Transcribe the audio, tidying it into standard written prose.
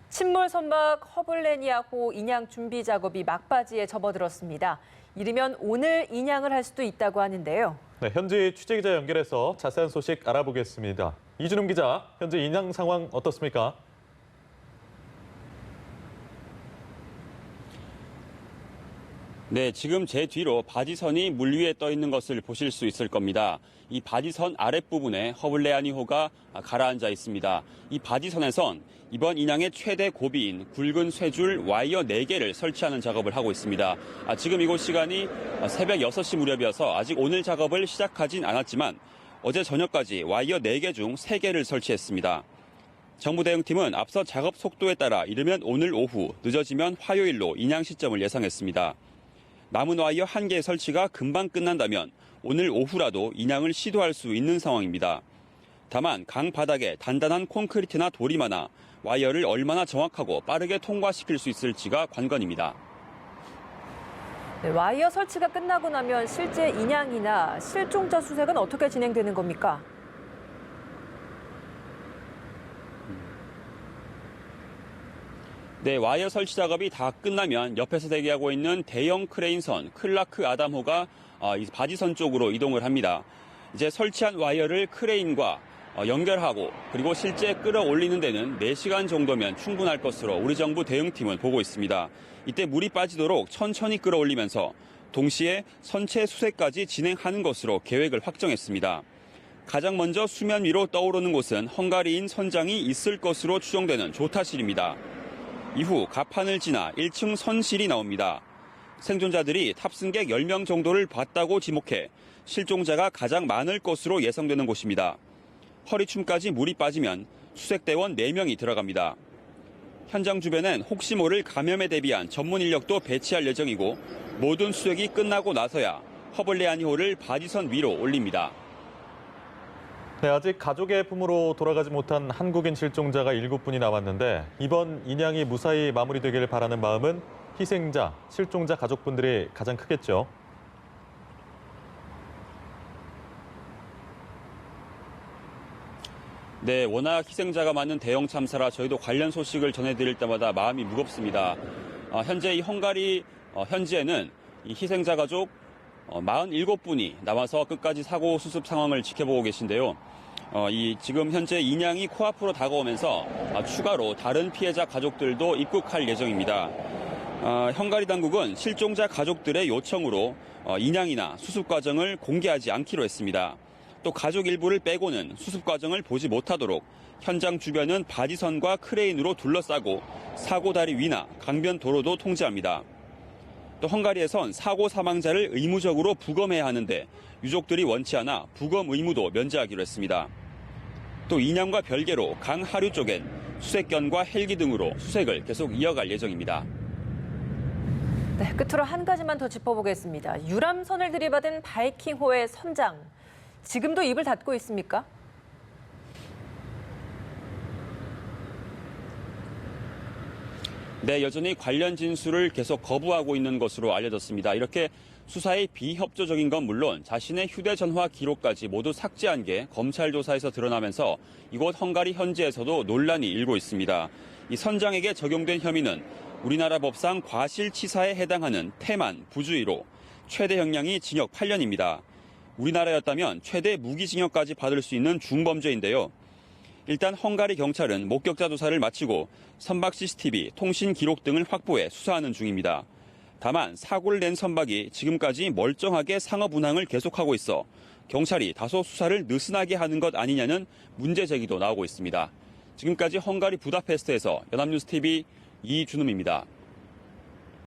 친물 선박 허블레니아호 인양 준비 작업이 막바지에 접어들었습니다. 이르면 오늘 인양을 할 수도 있다고 하는데요. 네, 현지 취재기자 연결해서 자세한 소식 알아보겠습니다. 이준음 기자, 현재 인양 상황 어떻습니까? 네, 지금 제 뒤로 바지선이 물 위에 떠 있는 것을 보실 수 있을 겁니다. 이 바지선 아랫부분에 허블레아니호가 가라앉아 있습니다. 이 바지선에선 이번 인양의 최대 고비인 굵은 쇠줄 와이어 4개를 설치하는 작업을 하고 있습니다. 지금 이곳 시간이 새벽 6시 무렵이어서 아직 오늘 작업을 시작하진 않았지만 어제 저녁까지 와이어 4개 중 3개를 설치했습니다. 정부 대응팀은 앞서 작업 속도에 따라 이르면 오늘 오후, 늦어지면 화요일로 인양 시점을 예상했습니다. 남은 와이어 1개 설치가 금방 끝난다면 오늘 오후라도 인양을 시도할 수 있는 상황입니다. 다만 강 바닥에 단단한 콘크리트나 돌이 많아 와이어를 얼마나 정확하고 빠르게 통과시킬 수 있을지가 관건입니다. 네, 와이어 설치가 끝나고 나면 실제 인양이나 실종자 수색은 어떻게 진행되는 겁니까? 네, 와이어 설치 작업이 다 끝나면 옆에서 대기하고 있는 대형 크레인선 클라크 아담호가 이 바지선 쪽으로 이동을 합니다. 이제 설치한 와이어를 크레인과 연결하고 그리고 실제 끌어올리는 데는 4시간 정도면 충분할 것으로 우리 정부 대응팀은 보고 있습니다. 이때 물이 빠지도록 천천히 끌어올리면서 동시에 선체 수색까지 진행하는 것으로 계획을 확정했습니다. 가장 먼저 수면 위로 떠오르는 곳은 헝가리인 선장이 있을 것으로 추정되는 조타실입니다. 이후 갑판을 지나 1층 선실이 나옵니다. 생존자들이 탑승객 10명 정도를 봤다고 지목해 실종자가 가장 많을 것으로 예상되는 곳입니다. 허리춤까지 물이 빠지면 수색대원 4명이 들어갑니다. 현장 주변엔 혹시 모를 감염에 대비한 전문 인력도 배치할 예정이고 모든 수색이 끝나고 나서야 허블레아니호를 바지선 위로 올립니다. 네, 아직 가족의 품으로 돌아가지 못한 한국인 실종자가 7분이 남았는데 이번 인양이 무사히 마무리되길 바라는 마음은 희생자, 실종자 가족분들이 가장 크겠죠. 네, 워낙 희생자가 많은 대형 참사라 저희도 관련 소식을 전해드릴 때마다 마음이 무겁습니다. 현재 이 헝가리 현지에는 이 희생자 가족 47분이 남아서 끝까지 사고 수습 상황을 지켜보고 계신데요. 지금 현재 인양이 코앞으로 다가오면서 추가로 다른 피해자 가족들도 입국할 예정입니다. 헝가리 당국은 실종자 가족들의 요청으로 인양이나 수습 과정을 공개하지 않기로 했습니다. 또 가족 일부를 빼고는 수습 과정을 보지 못하도록 현장 주변은 바지선과 크레인으로 둘러싸고 사고 다리 위나 강변 도로도 통제합니다. 또 헝가리에선 사고 사망자를 의무적으로 부검해야 하는데 유족들이 원치 않아 부검 의무도 면제하기로 했습니다. 또 인양과 별개로 강 하류 쪽엔 수색견과 헬기 등으로 수색을 계속 이어갈 예정입니다. 네, 끝으로 한 가지만 더 짚어보겠습니다. 유람선을 들이받은 바이킹호의 선장, 지금도 입을 닫고 있습니까? 네, 여전히 관련 진술을 계속 거부하고 있는 것으로 알려졌습니다. 이렇게 수사에 비협조적인 건 물론 자신의 휴대전화 기록까지 모두 삭제한 게 검찰 조사에서 드러나면서 이곳 헝가리 현지에서도 논란이 일고 있습니다. 이 선장에게 적용된 혐의는 우리나라 법상 과실치사에 해당하는 태만, 부주의로 최대 형량이 징역 8년입니다. 우리나라였다면 최대 무기징역까지 받을 수 있는 중범죄인데요. 일단 헝가리 경찰은 목격자 조사를 마치고 선박 CCTV, 통신 기록 등을 확보해 수사하는 중입니다. 다만 사고를 낸 선박이 지금까지 멀쩡하게 상업 운항을 계속하고 있어 경찰이 다소 수사를 느슨하게 하는 것 아니냐는 문제 제기도 나오고 있습니다. 지금까지 헝가리 부다페스트에서 연합뉴스TV 이준음입니다.